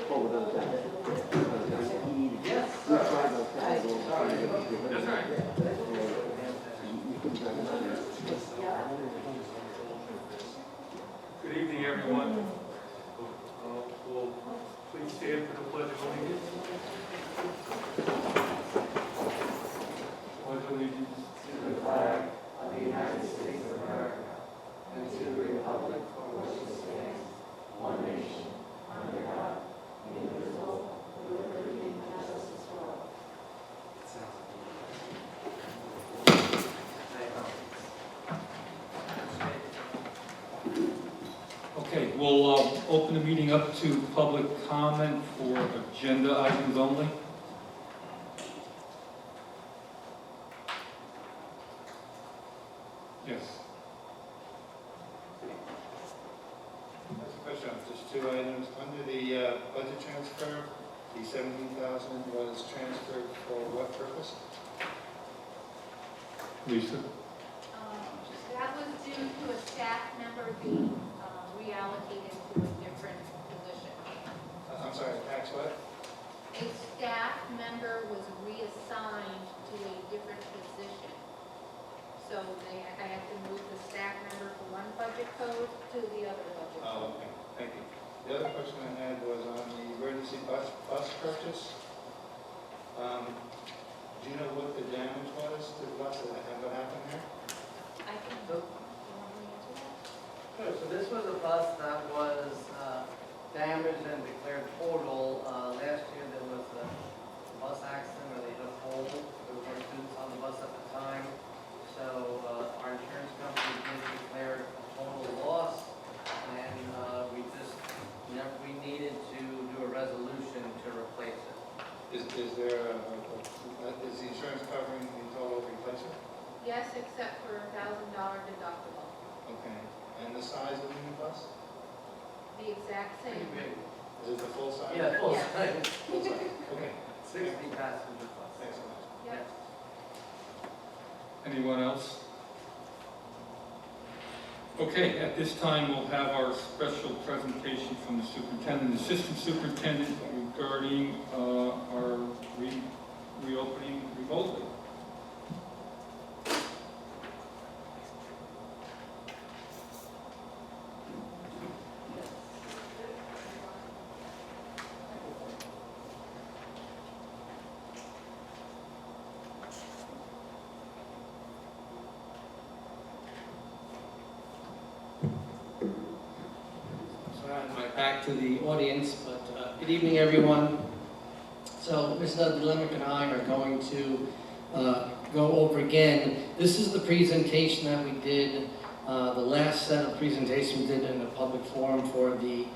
Good evening, everyone. We'll please stand for the Pledge of Allegiance. Pledge allegiance To the flag of the United States of America and to the republic for which it stands, one nation, under God, indivisible, with liberty and justice for all. Okay, we'll open the meeting up to public comment for agenda items only. Yes. That's a question. Just two items. Under the budget transfer, the $17,000 was transferred for what purpose? Lisa? That was due to a staff member being reallocated to a different position. I'm sorry, tax what? A staff member was reassigned to a different position. So I had to move the staff member from one budget code to the other budget code. Oh, okay. Thank you. The other question I had was on the emergency bus purchase. Do you know what the damage was to the bus and what happened there? I can, you want me to answer that? Sure, so this was a bus that was damaged and declared total. Last year there was a bus accident where they hit a pole. There were students on the bus at the time. So our insurance company did declare a total loss, and we needed to do a resolution to replace it. Is the insurance covering the total replacement? Yes, except for a $1,000 deductible. Okay. And the size of the new bus? The exact same. Pretty big. Is it the full size? Yeah, full Yeah. size. Full size. Okay. 60 passenger bus. Thanks so much. Yep. Anyone else? Okay, at this time we'll have our special presentation from the superintendent, assistant superintendent regarding our reopening remotely. Back to the audience, but good evening, everyone. So Mr. Dudley and I are going to go over again. This is the presentation that we did, the last set of presentations we did in the public forum for the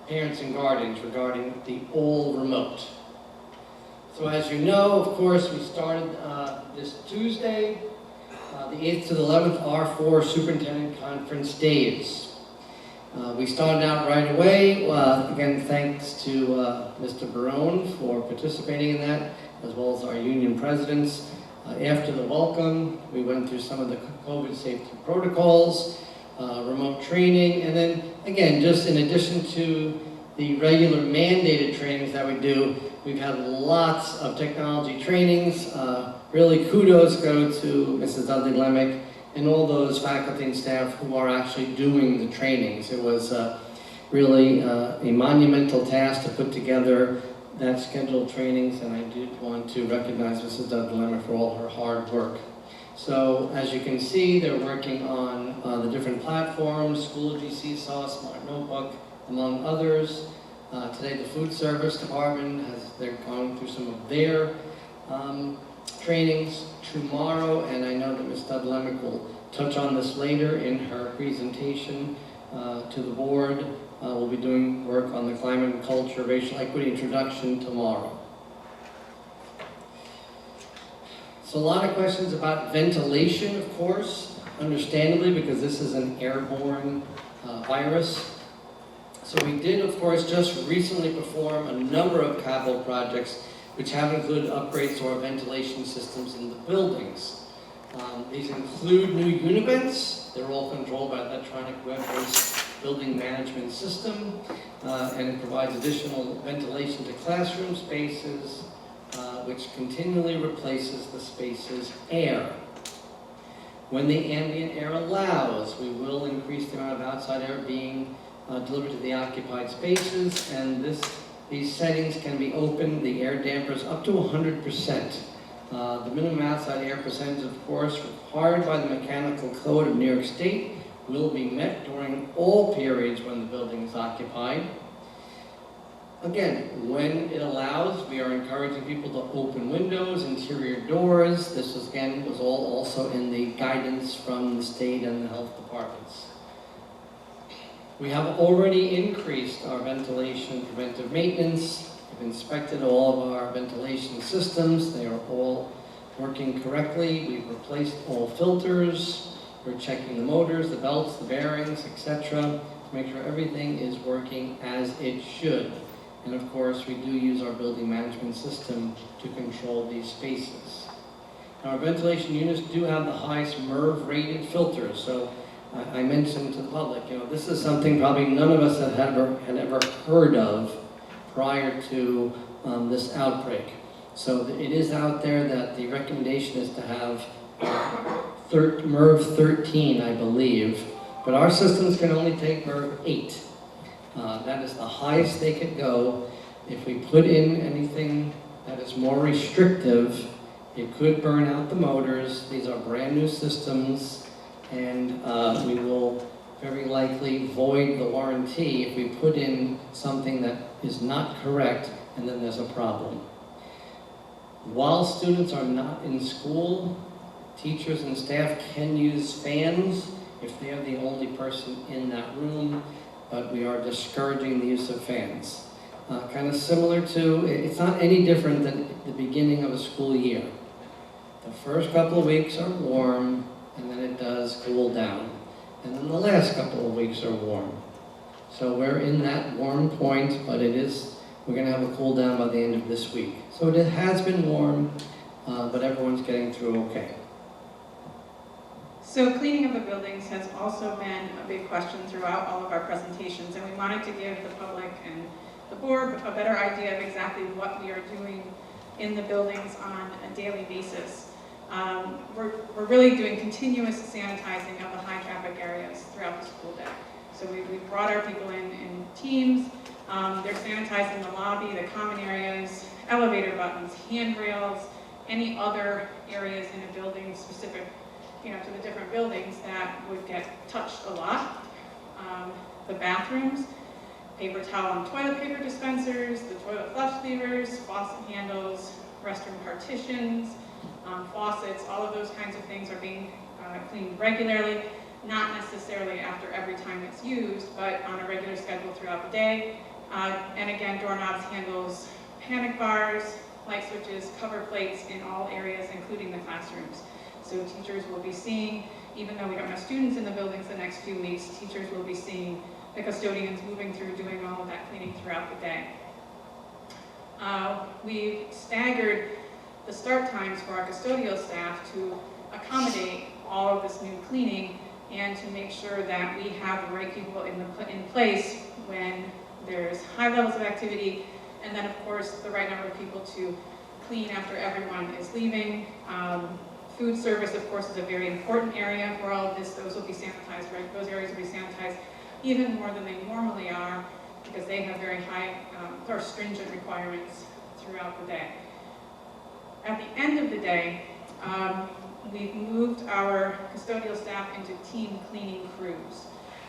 parents and guardians regarding the all remote. So as you know, of course, we started this Tuesday, the 8th to the 11th, R4 Superintendent Conference Days. We started out right away, again thanks to Mr. Barone for participating in that, as well as our union presidents. After the welcome, we went through some of the COVID safety protocols, remote training, and then again, just in addition to the regular mandated trainings that we do, we've had lots of technology trainings. Really kudos go to Mrs. Dudley Lemick and all those faculty and staff who are actually doing the trainings. It was really a monumental task to put together that scheduled trainings, and I did want to recognize Mrs. Dudley for all her hard work. So as you can see, they're working on the different platforms, Schoology, Seesaw, Smart Notebook, among others. Today the food service department, they're going through some of their trainings. Tomorrow, and I know that Ms. Dudley will touch on this later in her presentation to the board. We'll be doing work on the climate and culture, racial equity introduction tomorrow. So a lot of questions about ventilation, of course, understandably, because this is an airborne virus. So we did, of course, just recently perform a number of capital projects which have included upgrades to our ventilation systems in the buildings. These include new univents. They're all controlled by electronic web-based building management system, and it provides additional ventilation to classroom spaces, which continually replaces the space's air. When the ambient air allows, we will increase the amount of outside air being delivered to the occupied spaces, and these settings can be opened, the air dampers, up to 100%. The minimum outside air percentage, of course, required by the Mechanical Code of New York State, will be met during all periods when the building is occupied. Again, when it allows, we are encouraging people to open windows, interior doors. This was, again, was all also in the guidance from the state and the health departments. We have already increased our ventilation and preventive maintenance. We've inspected all of our ventilation systems. They are all working correctly. We've replaced all filters. We're checking the motors, the belts, the bearings, etc. to make sure everything is working as it should. And of course, we do use our building management system to control these spaces. Now, our ventilation units do have the highest MERV rated filters. So I mentioned to the public, this is something probably none of us had ever heard of prior to this outbreak. So it is out there that the recommendation is to have MERV 13, I believe, but our systems can only take MERV 8. That is the highest they could go. If we put in anything that is more restrictive, it could burn out the motors. These are brand new systems, and we will very likely void the warranty if we put in something that is not correct, and then there's a problem. While students are not in school, teachers and staff can use fans if they are the only person in that room, but we are discouraging the use of fans. Kind of similar to, it's not any different than the beginning of a school year. The first couple of weeks are warm, and then it does cool down. And then the last couple of weeks are warm. So we're in that warm point, but we're going to have a cool down by the end of this week. So it has been warm, but everyone's getting through okay. So cleaning of the buildings has also been a big question throughout all of our presentations, and we wanted to give the public and the board a better idea of exactly what we are doing in the buildings on a daily basis. We're really doing continuous sanitizing of the high traffic areas throughout the school day. So we've brought our people in teams. They're sanitizing the lobby, the common areas, elevator buttons, handrails, any other areas in a building specific to the different buildings that would get touched a lot. The bathrooms, paper towel and toilet paper dispensers, the toilet flush levers, faucet handles, restroom partitions, faucets, all of those kinds of things are being cleaned regularly, not necessarily after every time it's used, but on a regular schedule throughout the day. And again, doorknobs, handles, panic bars, light switches, cover plates in all areas, including the classrooms. So teachers will be seeing, even though we don't have students in the buildings the next few weeks, teachers will be seeing the custodians moving through, doing all of that cleaning throughout the day. We've staggered the start times for our custodial staff to accommodate all of this new cleaning and to make sure that we have the right people in place when there's high levels of activity, and then of course the right number of people to clean after everyone is leaving. Food service, of course, is a very important area for all of this. Those will be sanitized, right? Those areas will be sanitized even more than they normally are because they have very high or stringent requirements throughout the day. At the end of the day, we've moved our custodial staff into team cleaning crews.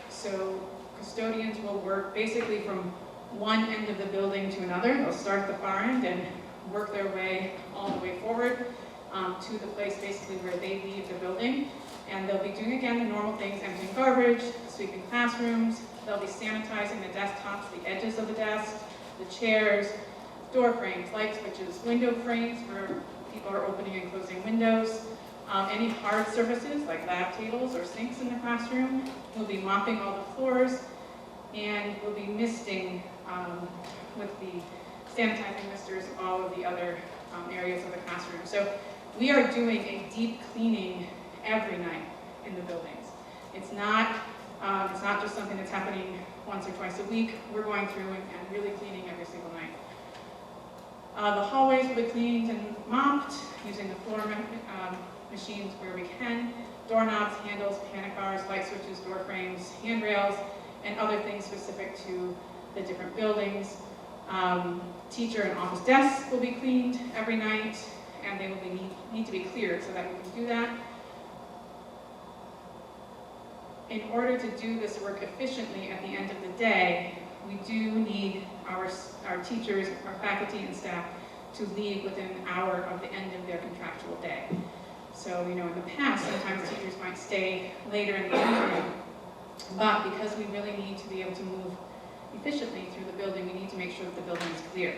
So custodians will work basically from one end of the building to another. They'll start at the far end and work their way all the way forward to the place basically where they leave the building. And they'll be doing again the normal things, emptying garbage, sweeping classrooms. They'll be sanitizing the desktops, the edges of the desk, the chairs, door frames, light switches, window frames where people are opening and closing windows. Any hard surfaces like lab tables or sinks in the classroom. We'll be mopping all the floors, and we'll be misting with the sanitizing misters all of the other areas of the classroom. So we are doing a deep cleaning every night in the buildings. It's not It's not just something that's happening once or twice a week. We're going through and really cleaning every single night. The hallways will be cleaned and mopped using the floor machines where we can. Doorknobs, handles, panic bars, light switches, door frames, handrails, and other things specific to the different buildings. Teacher and office desks will be cleaned every night, and they will need to be cleared so that we can do that. In order to do this work efficiently at the end of the day, we do need our teachers, our faculty and staff to leave within an hour of the end of their contractual day. So, in the past, sometimes teachers might stay later in the evening, but because we really need to be able to move efficiently through the building, we need to make sure that the building is clear.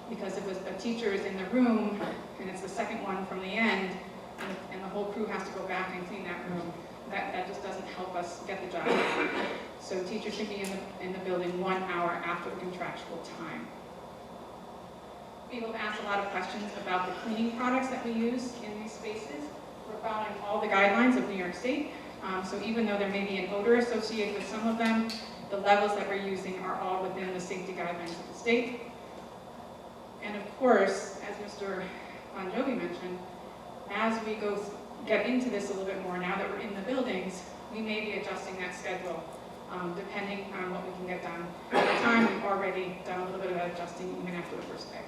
Because if a teacher is in the room, and it's the second one from the end, and the whole crew has to go back and clean that room, that just doesn't help us get the job done. So teachers should be in the building 1 hour after the contractual time. People have asked a lot of questions about the cleaning products that we use in these spaces. We're following all the guidelines of New York State. So even though there may be an odor associated with some of them, the levels that we're using are all within the safety guidelines of the state. And of course, as Mr. Bon Jovi mentioned, as we get into this a little bit more, now that we're in the buildings, we may be adjusting that schedule depending on what we can get done. At the time, we've already done a little bit of adjusting even after the first day.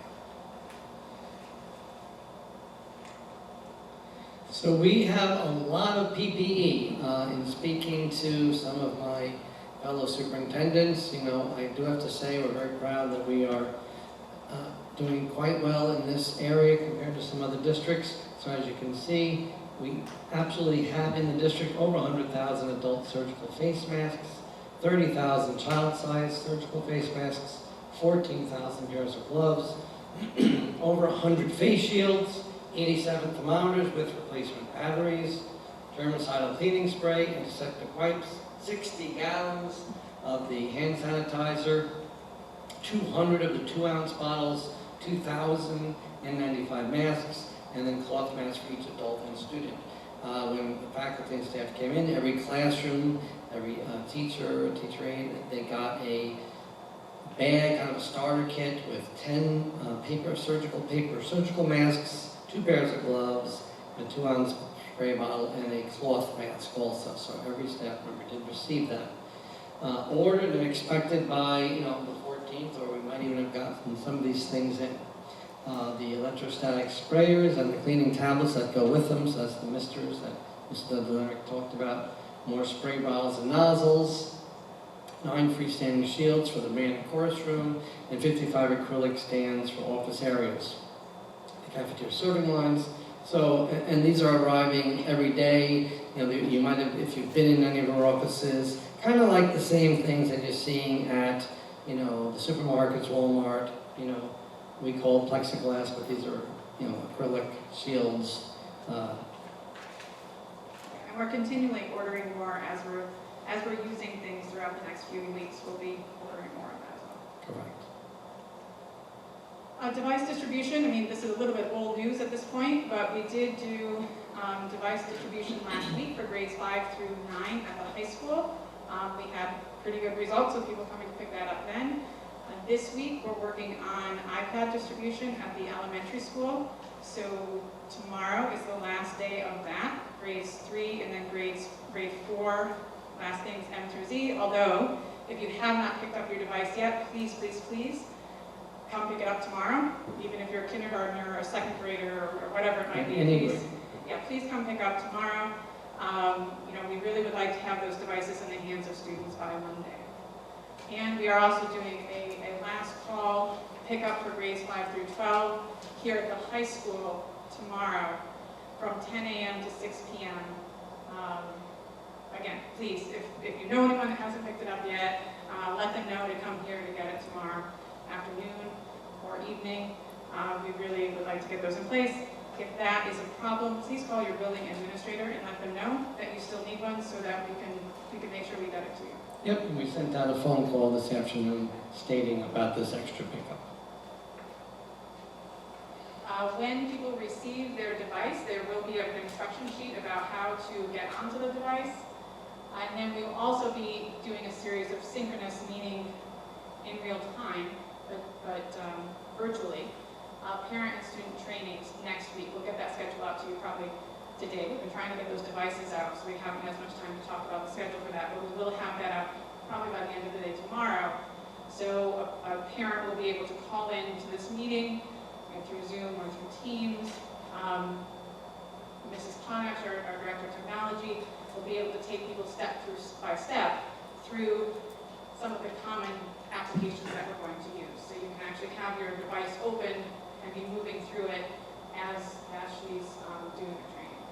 So we have a lot of PPE. In speaking to some of my fellow superintendents, I do have to say we're very proud that we are doing quite well in this area compared to some other districts. So as you can see, we absolutely have in the district over 100,000 adult surgical face masks, 30,000 child-sized surgical face masks, 14,000 pairs of gloves, over 100 face shields, 87 thermometers with replacement batteries, germicidal cleaning spray, antiseptic wipes, 60 gallons of the hand sanitizer, 200 of the 2-ounce bottles, 2,095 masks, and then cloth masks for each adult and student. When the faculty and staff came in, every classroom, every teacher aide, they got a bag, kind of a starter kit with 10 surgical masks, 2 pairs of gloves, a 2-ounce spray bottle, and a cloth mask also. So every staff member did receive that. Ordered and expected by the 14th, or we might even have gotten some of these things in. The electrostatic sprayers and the cleaning tablets that go with them, so that's the misters that Mr. Dudley talked about, more spray bottles and nozzles, 9 freestanding shields for the band and chorus room, and 55 acrylic stands for office areas. The cafeteria serving lines. So, and these are arriving every day. You might have, if you've been in any of our offices, kind of like the same things that you're seeing at, the supermarkets, Walmart, we call plexiglass, but these are, acrylic shields. And we're continually ordering more as we're using things throughout the next few weeks. We'll be ordering more of that as well. Correct. Device distribution, this is a little bit old news at this point, but we did do device distribution last week for grades 5 through 9 at the high school. We had pretty good results of people coming to pick that up then. This week, we're working on iPad distribution at the elementary school. So tomorrow is the last day of that, grades 3 and then grade 4, last things M through Z. Although, if you have not picked up your device yet, please, please, please, come pick it up tomorrow. Even if you're a kindergartner or a second grader or whatever it might be, please come pick up tomorrow. We really would like to have those devices in the hands of students by Monday. And we are also doing a last call pickup for grades 5 through 12 here at the high school tomorrow from 10 a.m. to 6 p.m. Again, please, if you know anyone that hasn't picked it up yet, let them know to come here to get it tomorrow afternoon or evening. We really would like to get those in place. If that is a problem, please call your building administrator and let them know that you still need one so that we can make sure we get it to you. Yep, and we sent out a phone call this afternoon stating about this extra pickup. When people receive their device, there will be an instruction sheet about how to get onto the device. And then we will also be doing a series of synchronous meeting in real time, but virtually, parent and student trainings next week. We'll get that schedule out to you probably today. We've been trying to get those devices out, so we haven't had as much time to talk about the schedule for that, but we will have that out probably by the end of the day tomorrow. So a parent will be able to call in to this meeting through Zoom or through Teams. Mrs. Conach, our Director of Technology, will be able to take people step by step through some of the common applications that we're going to use. So you can actually have your device open and be moving through it as she's doing the training.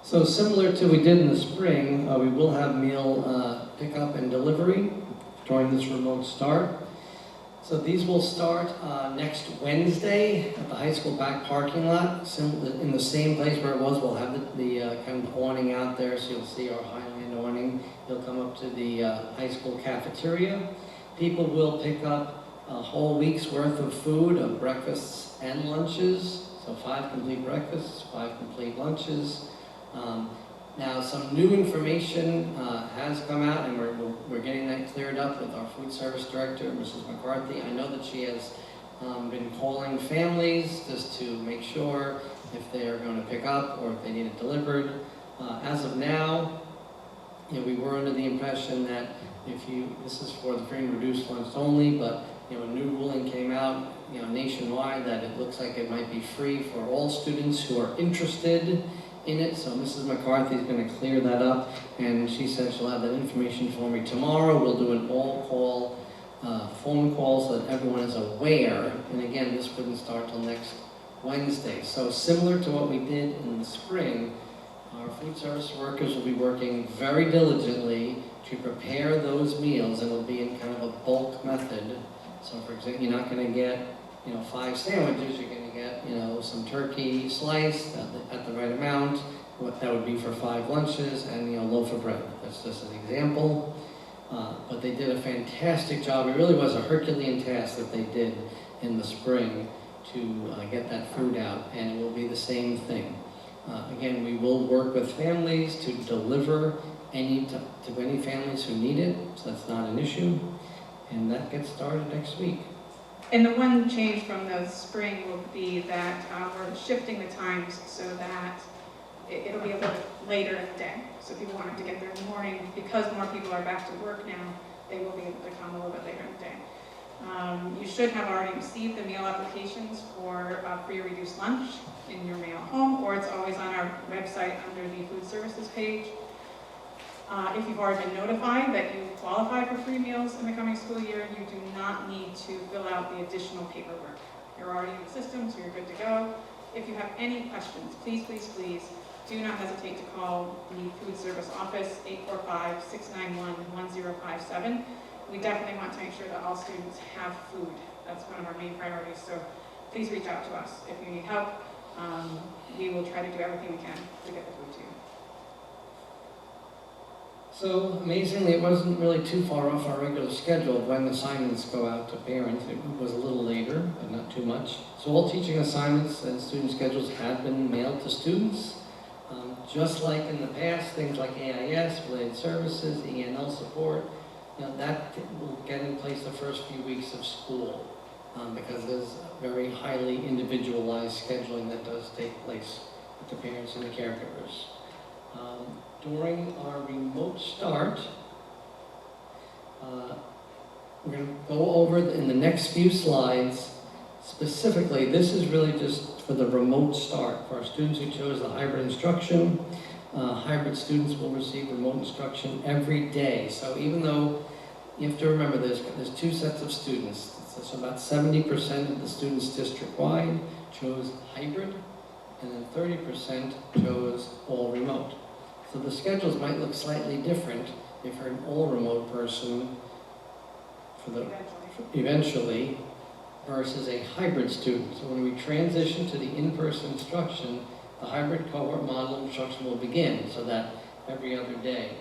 So similar to we did in the spring, we will have meal pickup and delivery during this remote start. So these will start next Wednesday at the high school back parking lot, in the same place where it was. We'll have the kind of awning out there, so you'll see our Highland awning. You'll come up to the high school cafeteria. People will pick up a whole week's worth of food, of breakfasts and lunches. So 5 complete breakfasts, 5 complete lunches. Now, some new information has come out, and we're getting that cleared up with our food service director, Mrs. McCarthy. I know that she has been calling families just to make sure if they are going to pick up or if they need it delivered. As of now, we were under the impression that this is for the free and reduced lunch only, but a new ruling came out, nationwide, that it looks like it might be free for all students who are interested in it. So Mrs. McCarthy is going to clear that up, and she said she'll have that information for me tomorrow. We'll do an all-call phone call so that everyone is aware. And again, this wouldn't start till next Wednesday. So similar to what we did in the spring, our food service workers will be working very diligently to prepare those meals, and it'll be in kind of a bulk method. So for example, you're not going to get 5 sandwiches, you're going to get, some turkey sliced at the right amount, what that would be for 5 lunches, and, a loaf of bread. That's just an example. But they did a fantastic job. It really was a Herculean task that they did in the spring to get that food out, and it will be the same thing. Again, we will work with families to deliver to any families who need it, so that's not an issue. And that gets started next week. And the one change from the spring will be that we're shifting the times so that it'll be a little bit later in the day. So if you wanted to get there in the morning, because more people are back to work now, they will be able to come a little bit later in the day. You should have already received the meal applications for PreReduced Lunch in your mail home, or it's always on our website under the food services page. If you've already been notified that you qualify for free meals in the coming school year, you do not need to fill out the additional paperwork. You're already in the system, so you're good to go. If you have any questions, please, please, please do not hesitate to call the food service office, 845-691-1057. We definitely want to make sure that all students have food. That's one of our main priorities, so please reach out to us if you need help. We will try to do everything we can to get the food to you. So amazingly, it wasn't really too far off our regular schedule when assignments go out to parents. It was a little later, but not too much. So all teaching assignments and student schedules have been mailed to students. Just like in the past, things like AIS, related services, ENL support, that will get in place the first few weeks of school because there's very highly individualized scheduling that does take place with the parents and the caregivers. During our remote start, we're going to go over in the next few slides. Specifically, this is really just for the remote start. For our students who chose the hybrid instruction, hybrid students will receive remote instruction every day. So even though you have to remember there's 2 sets of students, so about 70% of the students district-wide chose hybrid, and then 30% chose all remote. So the schedules might look slightly different if you're an all-remote person eventually versus a hybrid student. So when we transition to the in-person instruction, the hybrid cohort model instruction will begin, so that every other day.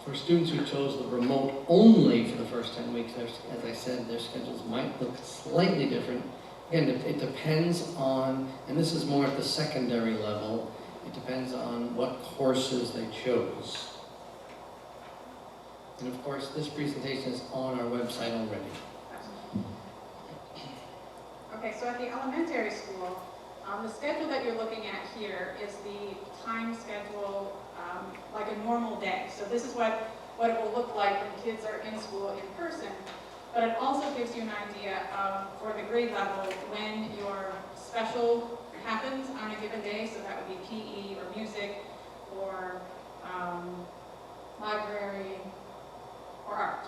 For students who chose the remote only for the first 10 weeks, as I said, their schedules might look slightly different. Again, it depends on, and this is more at the secondary level, It depends on what courses they chose. And of course, this presentation is on our website already. Okay, so at the elementary school, the schedule that you're looking at here is the time schedule like a normal day. So this is what it will look like when kids are in school in person. But it also gives you an idea of, for the grade level, when your special happens on a given day. So that would be PE or music or library or art.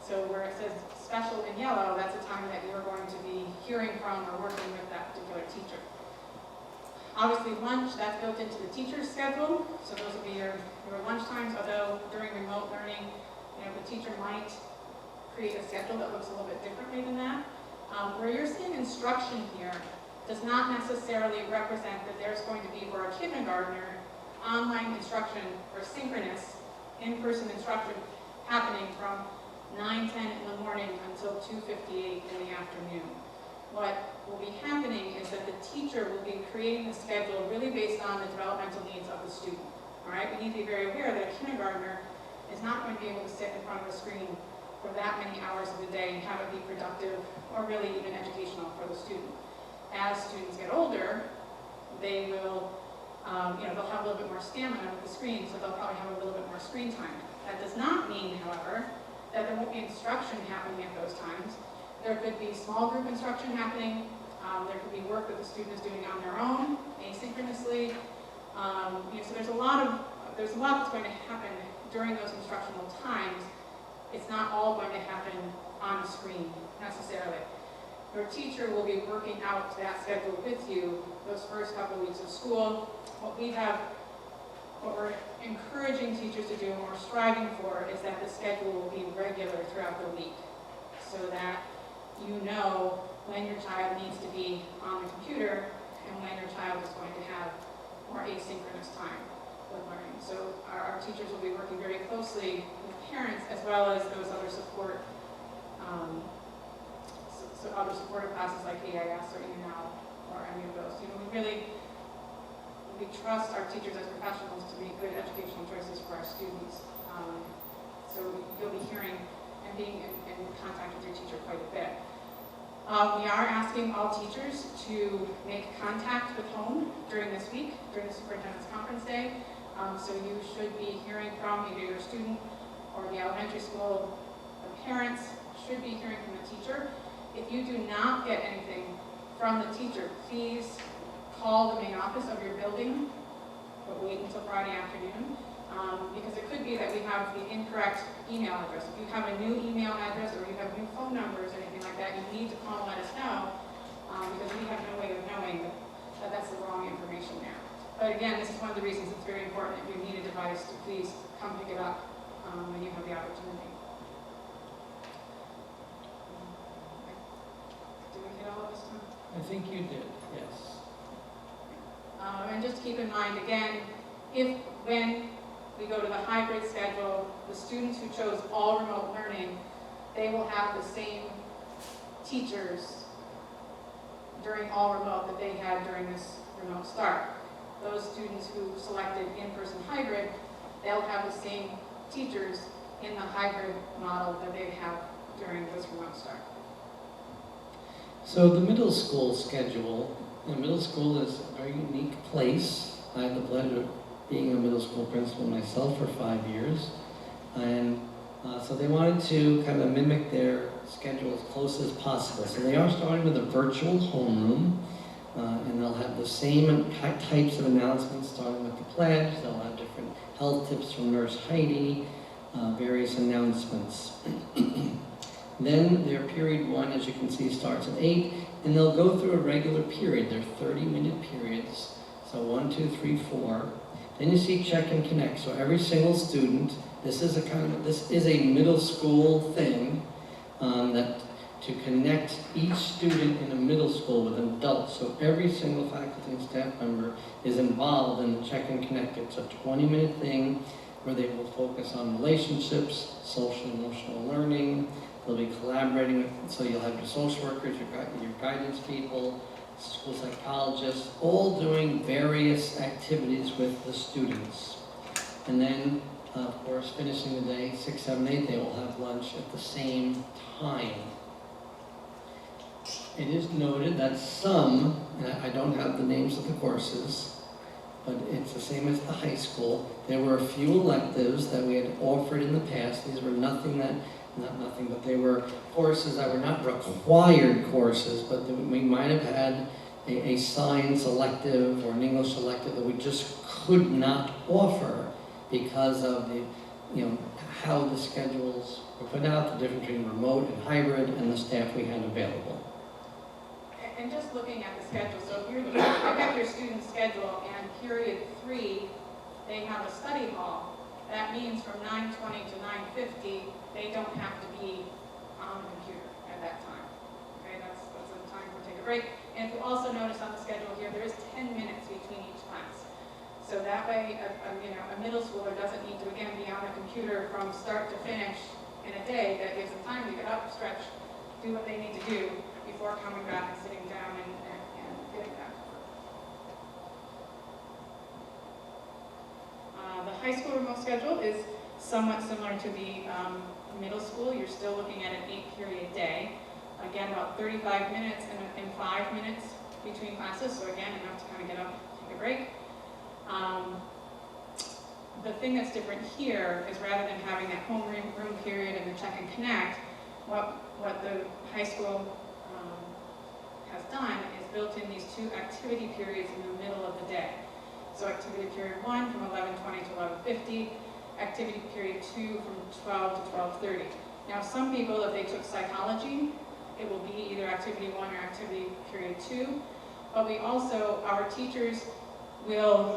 So where it says special in yellow, that's a time that you're going to be hearing from or working with that particular teacher. Obviously lunch, that's built into the teacher's schedule, so those will be your lunch times, although during remote learning, the teacher might create a schedule that looks a little bit differently than that. Where you're seeing instruction here does not necessarily represent that there's going to be, for a kindergartner, online instruction or synchronous in-person instruction happening from 9:10 in the morning until 2:58 in the afternoon. What will be happening is that the teacher will be creating the schedule really based on the developmental needs of the student. All right, we need to be very aware that a kindergartner is not going to be able to sit in front of a screen for that many hours of the day and have it be productive or really even educational for the student. As students get older, they will, they'll have a little bit more stamina with the screen, so they'll probably have a little bit more screen time. That does not mean, however, that there won't be instruction happening at those times. There could be small group instruction happening. There could be work that the student is doing on their own, asynchronously. So there's a lot that's going to happen during those instructional times. It's not all going to happen on screen necessarily. Your teacher will be working out that schedule with you those first couple of weeks of school. What we're encouraging teachers to do and we're striving for is that the schedule will be regular throughout the week so that you know when your child needs to be on the computer and when your child is going to have more asynchronous time with learning. So our teachers will be working very closely with parents as well as those other support, so other supportive classes like AIS or ENL or any of those. We trust our teachers as professionals to make good educational choices for our students. So you'll be hearing and being in contact with your teacher quite a bit. We are asking all teachers to make contact with home during this week, during the Superintendent's Conference Day. So you should be hearing from either your student or the elementary school. The parents should be hearing from the teacher. If you do not get anything from the teacher, please call the main office of your building, but wait until Friday afternoon. Because it could be that we have the incorrect email address. If you have a new email address or you have new phone numbers or anything like that, you need to call and let us know because we have no way of knowing that that's the wrong information there. But again, this is one of the reasons it's very important if you need a device to please come pick it up when you have the opportunity. Did we hit all of this time? I think you did, yes. And just keep in mind, again, when we go to the hybrid schedule, the students who chose all remote learning, they will have the same teachers during all remote that they had during this remote start. Those students who selected in-person hybrid, they'll have the same teachers in the hybrid model that they have during this remote start. So the middle school schedule, middle school is a very unique place. I have the pleasure of being a middle school principal myself for 5 years. And so they wanted to kind of mimic their schedule as close as possible. So they are starting with a virtual homeroom, and they'll have the same types of announcements starting with the pledge. They'll have different health tips from Nurse Heidi, various announcements. Then their period 1, as you can see, starts at 8, and they'll go through a regular period. They're 30-minute periods, so 1, 2, 3, 4. Then you see check and connect. So every single student, this is a middle school thing that to connect each student in a middle school with an adult. So every single faculty and staff member is involved in the check and connect. It's a 20-minute thing where they will focus on relationships, social and emotional learning. They'll be collaborating with, so you'll have your social workers, your guidance people, school psychologists, all doing various activities with the students. And then, of course, finishing the day, 6, 7, 8, they all have lunch at the same time. It is noted that some, and I don't have the names of the courses, but it's the same as the high school. There were a few electives that we had offered in the past. These were but they were courses that were not required courses, but that we might have had a science elective or an English elective that we just could not offer because of the, how the schedules were put out, the difference between remote and hybrid, and the staff we had available. And just looking at the schedule, so if you look at your student's schedule and period 3, they have a study hall. That means from 9:20 to 9:50, they don't have to be on the computer at that time. Okay, that's the time to take a break. And if you also notice on the schedule here, there is 10 minutes between each class. So that way, a middle schooler doesn't need to, again, be on the computer from start to finish in a day. That gives them time to get up, stretch, do what they need to do before coming back and sitting down and getting back to work. The high school remote schedule is somewhat similar to the middle school. You're still looking at an 8-period day. Again, about 35 minutes and 5 minutes between classes. So again, enough to kind of get up, take a break. The thing that's different here is rather than having that homeroom period and the check and connect, what the high school has done is built in these 2 activity periods in the middle of the day. So activity period 1 from 11:20 to 11:50, activity period 2 from 12 to 12:30. Now some people, if they took psychology, it will be either activity 1 or activity period 2, but we also,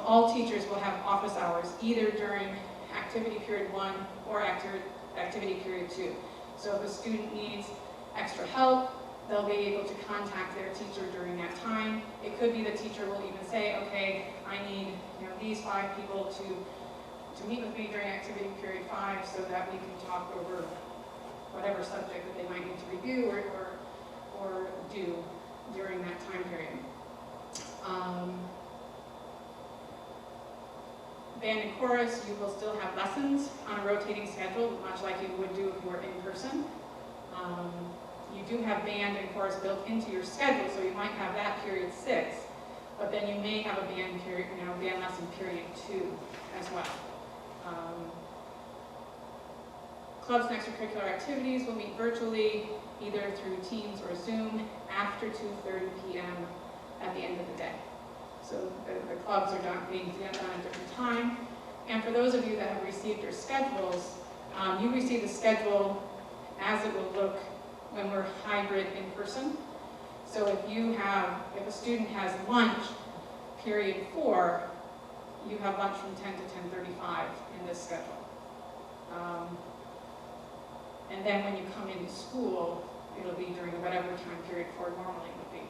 all teachers will have office hours either during activity period 1 or activity period 2. So if a student needs extra help, they'll be able to contact their teacher during that time. It could be the teacher will even say, okay, I need these 5 people to meet with me during activity period 5 so that we can talk over whatever subject that they might need to review or do during that time period. Band and chorus, you will still have lessons on a rotating schedule, much like you would do if you were in person. You do have band and chorus built into your schedule, so you might have that period 6, but then you may have a band period, band lesson period 2 as well. Clubs and extracurricular activities will meet virtually, either through Teams or Zoom, after 2:30 p.m. at the end of the day. So the clubs are being done at a different time. And for those of you that have received your schedules, you receive the schedule as it will look when we're hybrid in person. So if a student has lunch, period 4, you have lunch from 10 to 10:35 in this schedule. And then when you come into school, it'll be during whatever time period 4 normally would be.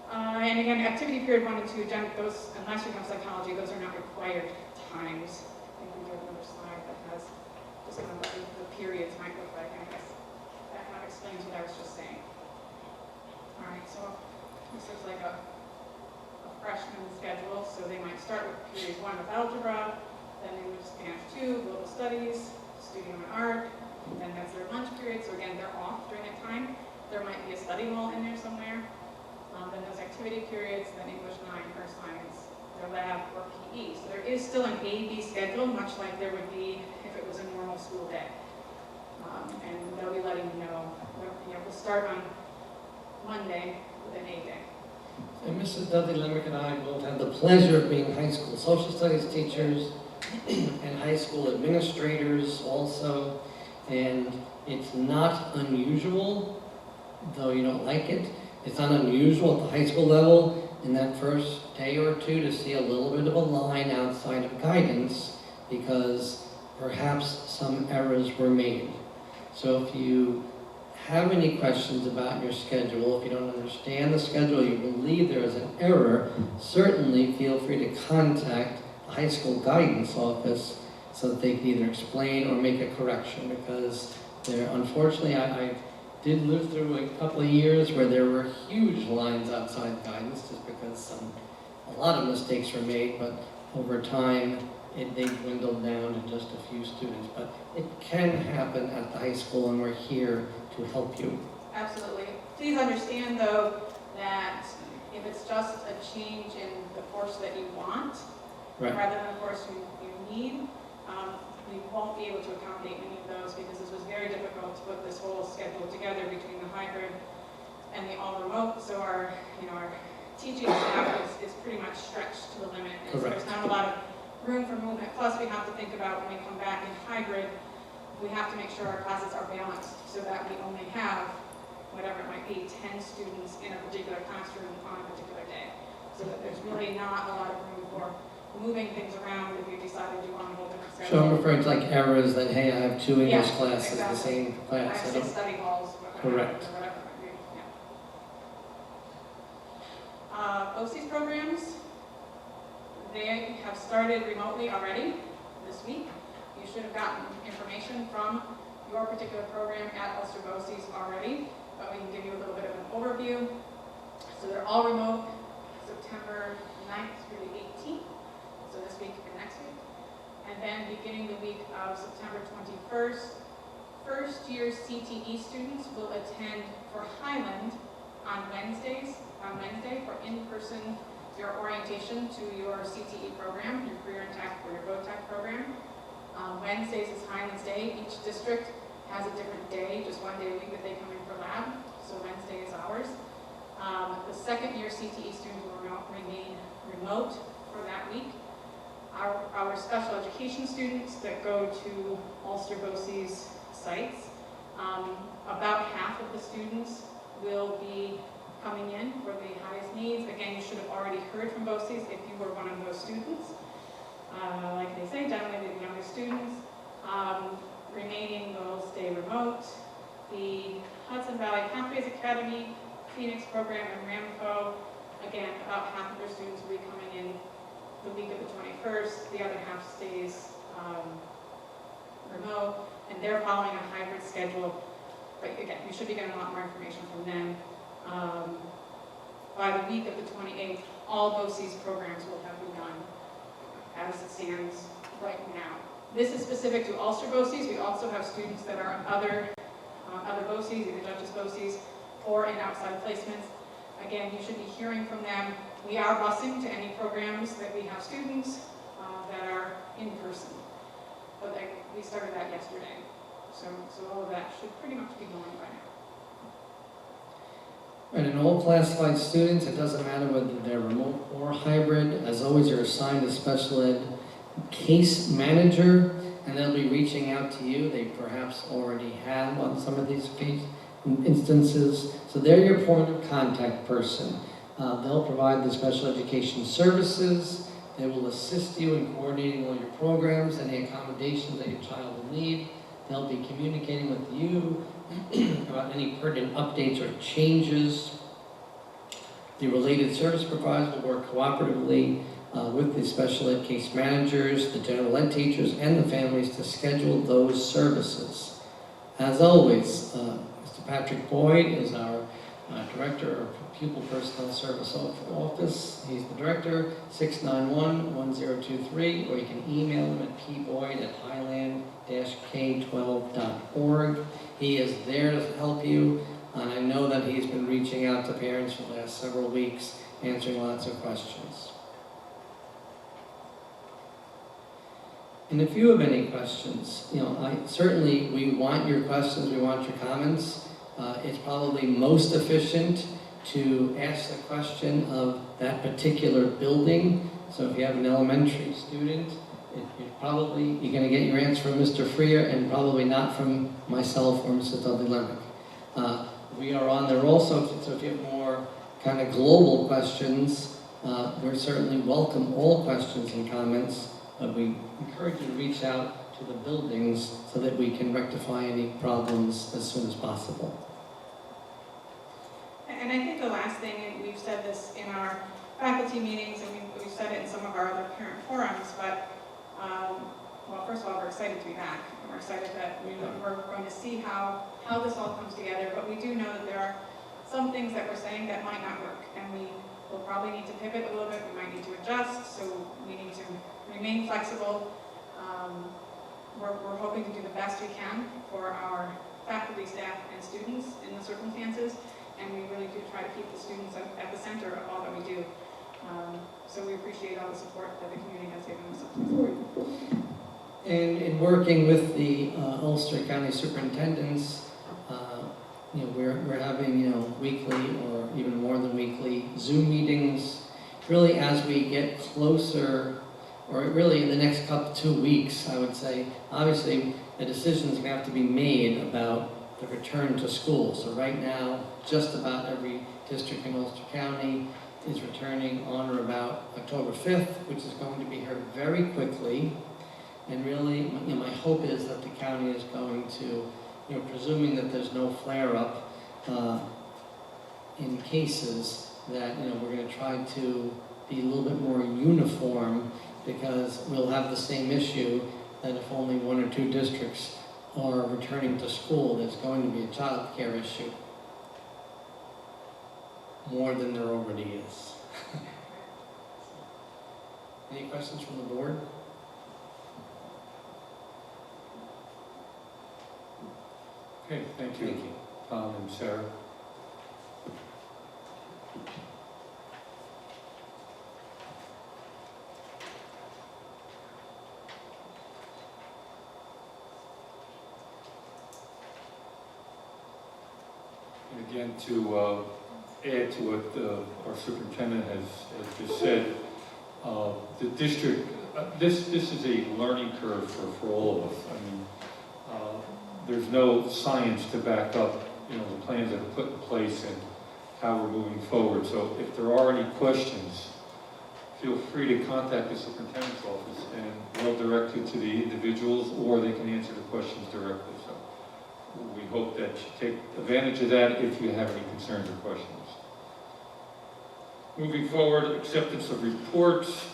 And again, activity period 1 and 2, those, unless you have psychology, those are not required times. I think we have another slide that has just kind of what the periods might look like, and I guess that kind of explains what I was just saying. All right, so this is like a freshman schedule, so they might start with period 1 with algebra, then they would Spanish 2, global studies, studio and art, and then that's their lunch period, so again, they're off during that time. There might be a study hall in there somewhere. Then those activity periods, then English 9, Earth Science, their lab, or PE. So there is still an A-B schedule, much like there would be if it was a normal school day. And they'll be letting you know, we'll start on Monday with an A day. And Mrs. Dudley Limerick and I both had the pleasure of being high school social studies teachers and high school administrators also. And it's not unusual, though you don't like it, it's not unusual at the high school level in that first day or 2 to see a little bit of a line outside of guidance because perhaps some errors were made. So if you have any questions about your schedule, if you don't understand the schedule, you believe there is an error, certainly feel free to contact the high school guidance office so that they can either explain or make a correction, because there, unfortunately, I did live through a couple of years where there were huge lines outside guidance, just because a lot of mistakes were made, but over time, they dwindled down to just a few students. But it can happen at the high school, and we're here to help you. Absolutely. Please understand, though, that if it's just a change in the course that you want, Right. rather than the course you need, we won't be able to accommodate many of those, because this was very difficult to put this whole schedule together between the hybrid and the all remote. So our teaching staff is pretty much stretched to the limit. And so Correct. there's not a lot of room for movement. Plus, we have to think about when we come back in hybrid, we have to make sure our classes are balanced so that we only have, whatever it might be, 10 students in a particular classroom on a particular day. So that there's really not a lot of room for moving things around if you decide to do on a whole different schedule. So I'm referring to like errors that, hey, I have 2 English Yeah, classes, the exactly. same I class. have I 6 don't- study halls, whatever, Correct. or whatever it might be, yeah. OC's programs, they have started remotely already this week. You should have gotten information from your particular program at Ulster BOCES already, but we can give you a little bit of an overview. So they're all remote, September 9th through the 18th, so this week and next week. And then beginning the week of September 21st, first-year CTE students will attend for Highland on Wednesday for in-person your orientation to your CTE program, your Career and Tech or your GoTech program. Wednesdays is Highlands Day. Each district has a different day, just one day a week that they come in for lab, so Wednesday is ours. The second-year CTE students will remain remote for that week. Our special education students that go to Ulster BOCES sites, about half of the students will be coming in for the highest needs. Again, you should have already heard from BOCES if you were one of those students. Like they say, generally the younger students. Remaining will stay remote. The Hudson Valley Pathways Academy, Phoenix program, and Ramco, again, about half of their students will be coming in the week of the 21st. The other half stays remote, and they're following a hybrid schedule. But again, you should be getting a lot more information from them. By the week of the 28th, all BOCES programs will have begun as it stands right now. This is specific to Ulster BOCES. We also have students that are on other BOCES, either Dutchess BOCES or in outside placements. Again, you should be hearing from them. We are busing to any programs that we have students that are in person. But we started that yesterday. So all of that should pretty much be going by now. And in all classified students, it doesn't matter whether they're remote or hybrid. As always, you're assigned a special ed case manager, and they'll be reaching out to you. They perhaps already have on some of these case instances. So they're your point of contact person. They'll provide the special education services. They will assist you in coordinating all your programs, any accommodations that your child will need. They'll be communicating with you about any pertinent updates or changes. The related service providers will work cooperatively with the special ed case managers, the general ed teachers, and the families to schedule those services. As always, Mr. Patrick Boyd is our Director of Pupil Personnel Service Office. He's the Director, 691-1023, or you can email him at pboyd@highland-k12.org. He is there to help you, and I know that he's been reaching out to parents for the last several weeks, answering lots of questions. And if you have any questions, certainly we want your questions, we want your comments. It's probably most efficient to ask the question of that particular building. So if you have an elementary student, you're going to get your answer from Mr. Freer and probably not from myself or Mrs. Dudley-Lemmick. We are on there also, so if you have more kind of global questions, we certainly welcome all questions and comments, but we encourage you to reach out to the buildings so that we can rectify any problems as soon as possible. And I think the last thing, and we've said this in our faculty meetings, and we've said it in some of our other parent forums, but well, first of all, we're excited to be back, and we're excited that we're going to see how this all comes together, but we do know that there are some things that we're saying that might not work, and we will probably need to pivot a little bit, we might need to adjust, so we need to remain flexible. We're hoping to do the best we can for our faculty, staff, and students in the circumstances, and we really do try to keep the students at the center of all that we do. So we appreciate all the support that the community has given us up to this point. And in working with the Ulster County Superintendents, we're having, weekly or even more than weekly Zoom meetings, really as we get closer, or really in the next 2 weeks, I would say. Obviously, a decision is going to have to be made about the return to school. So right now, just about every district in Ulster County is returning on or about October 5th, which is going to be heard very quickly. And really, my hope is that the county is going to, presuming that there's no flare-up in cases, that, we're going to try to be a little bit more uniform, because we'll have the same issue that if only 1 or 2 districts are returning to school, there's going to be a child care issue. More than there already is. Any questions from the board? Okay, thank you. Tom and Sarah. And again, to add to what our superintendent has just said, the district, this is a learning curve for all of us. I mean, there's no science to back up, the plans that are put in place and how we're moving forward. So if there are any questions, feel free to contact the superintendent's office, and they'll direct you to the individuals, or they can answer the questions directly. So we hope that you take advantage of that if you have any concerns or questions. Moving forward, acceptance of reports.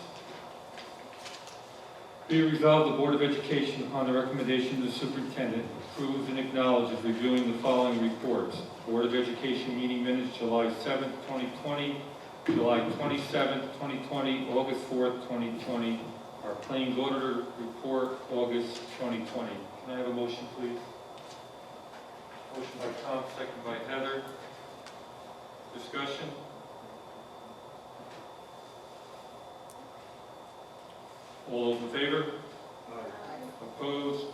Be it resolved, the Board of Education, upon the recommendation of the superintendent, approves and acknowledges reviewing the following reports. Board of Education meeting minutes, July 7th, 2020, July 27th, 2020, August 4th, 2020. Our claims auditor report, August 2020. Can I have a motion, please? Motion by Tom, second by Heather. Discussion? All those in favor? Opposed?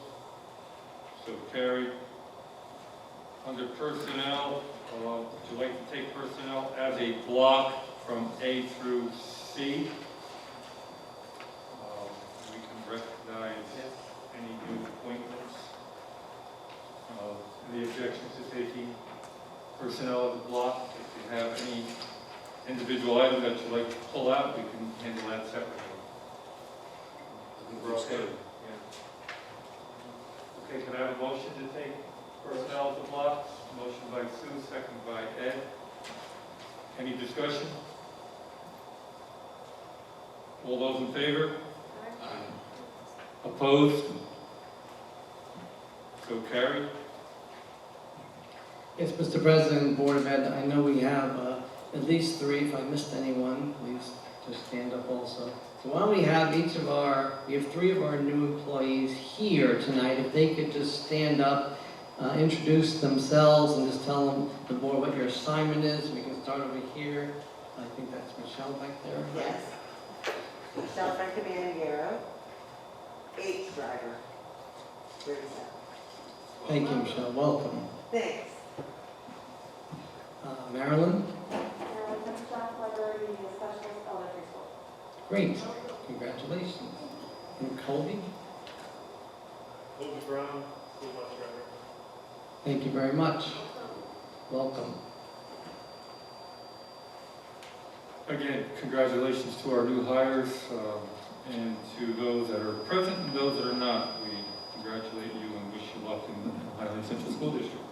So carried. Under personnel, would you like to take personnel as a block from A through C? We can recognize any new appointments. Any objections to taking personnel as a block? If you have any individual items that you'd like to pull out, we can handle that separately. We're okay. Yeah. Okay, can I have a motion to take personnel as a block? Motion by Sue, second by Ed. Any discussion? All those in favor? Opposed? So carried. Yes, Mr. President, Board of Ed, I know we have at least 3. If I missed anyone, please just stand up also. So while we have we have 3 of our new employees here tonight, if they could just stand up, introduce themselves, and just tell them the board what your assignment is. We can start over here. I think that's Michelle back there. Yes. Michelle Francomanagero, H driver. Where's that? Thank you, Michelle. Welcome. Thanks. Marilyn? Marilyn Staff Library Media Specialist, Elementary School. Great. Congratulations. And Colby? Colby Brown, School Bus Driver. Thank you very much. Welcome. Again, congratulations to our new hires, and to those that are present and those that are not. We congratulate you and wish you luck in the Highland Central School District.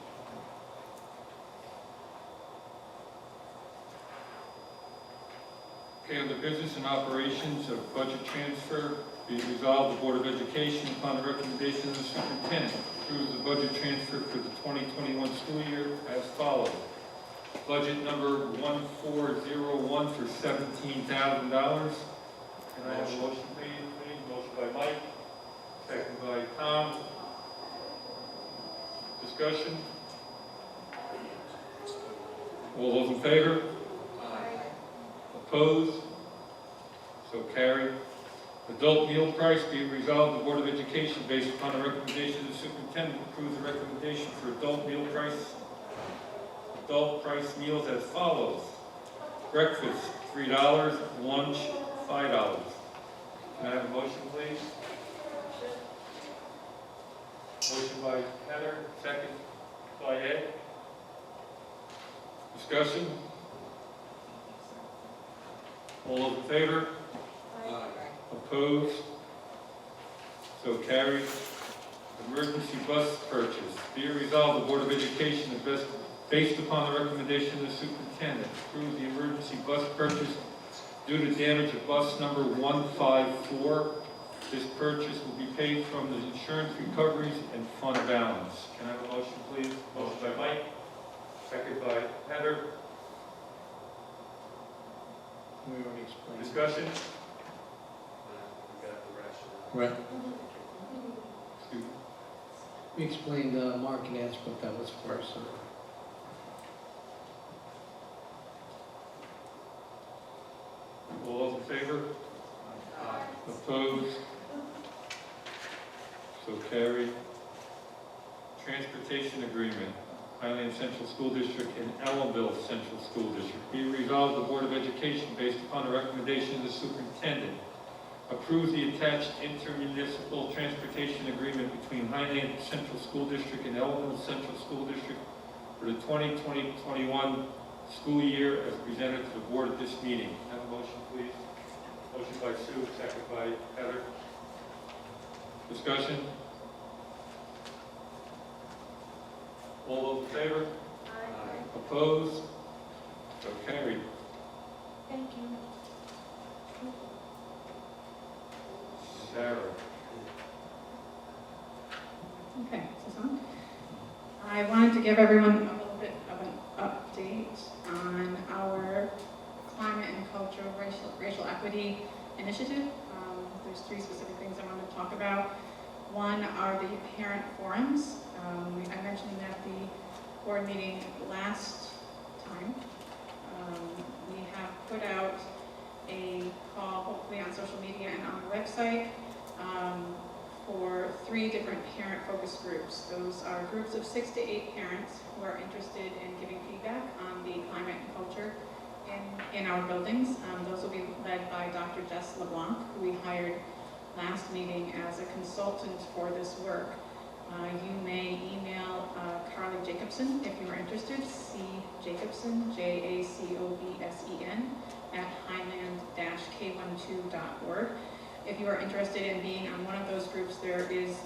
Okay, on the business and operations of budget transfer, Be it resolved, the Board of Education, upon the recommendation of the superintendent, approves the budget transfer for the 2021 school year as follows. Budget number 1401 for $17,000. Can I have a motion, please? Motion by Mike, second by Tom. Discussion? All those in favor? Opposed? So carried. Adult meal price, be it resolved, the Board of Education, based upon the recommendation of the superintendent, approves the recommendation for adult price meals as follows. Breakfast, $3, lunch, $5. Can I have a motion, please? Motion by Heather, second by Ed. Discussion? All those in favor? Opposed? So carried. Emergency bus purchase. Be it resolved, the Board of Education, based upon the recommendation of the superintendent, approves the emergency bus purchase due to damage of bus number 154. This purchase will be paid from the insurance recoveries and fund balance. Can I have a motion, please? Motion by Mike, second by Heather. We already explained. Discussion? We got the rationale. Right. Excuse me. We explained, Mark and asked what that was for, so. All those in favor? Opposed? So carried. Transportation agreement, Highland Central School District and Ellenville Central School District. Be resolved, the Board of Education, based upon the recommendation of the superintendent, approves the attached intermunicipal transportation agreement between Highland Central School District and Ellenville Central School District for the 2020-21 school year as presented to the board at this meeting. Have a motion, please. Motion by Sue, second by Heather. Discussion? All those in favor? Opposed? So carried. Thank you. Sarah. Okay, is this on? I wanted to give everyone a little bit of an update on our climate and culture racial equity initiative. There's 3 specific things I wanted to talk about. One are the parent forums. I mentioned at the board meeting last time. We have put out a call, hopefully on social media and on the website, for 3 different parent focus groups. Those are groups of 6 to 8 parents who are interested in giving feedback on the climate and culture in our buildings. Those will be led by Dr. Jess LeBlanc, who we hired last meeting as a consultant for this work. You may email Carly Jacobson if you are interested, cjacobson, JACOBSEN, at highland-k12.org. If you are interested in being on one of those groups, there is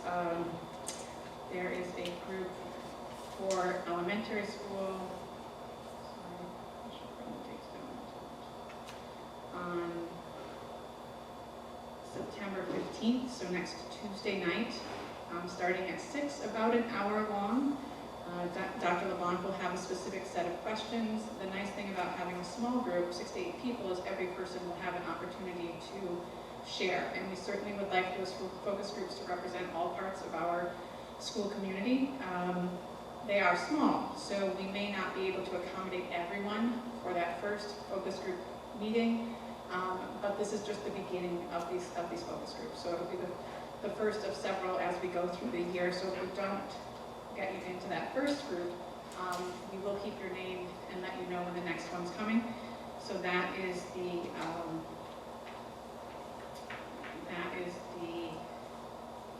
a group for elementary school. On September 15th, so next Tuesday night, starting at 6, about an hour long. Dr. LeBlanc will have a specific set of questions. The nice thing about having a small group, 6 to 8 people, is every person will have an opportunity to share. And we certainly would like those focus groups to represent all parts of our school community. They are small, so we may not be able to accommodate everyone for that first focus group meeting. But this is just the beginning of these focus groups. So it'll be the first of several as we go through the year. So if we don't get you into that first group, we will keep your name and let you know when the next one's coming. So that is the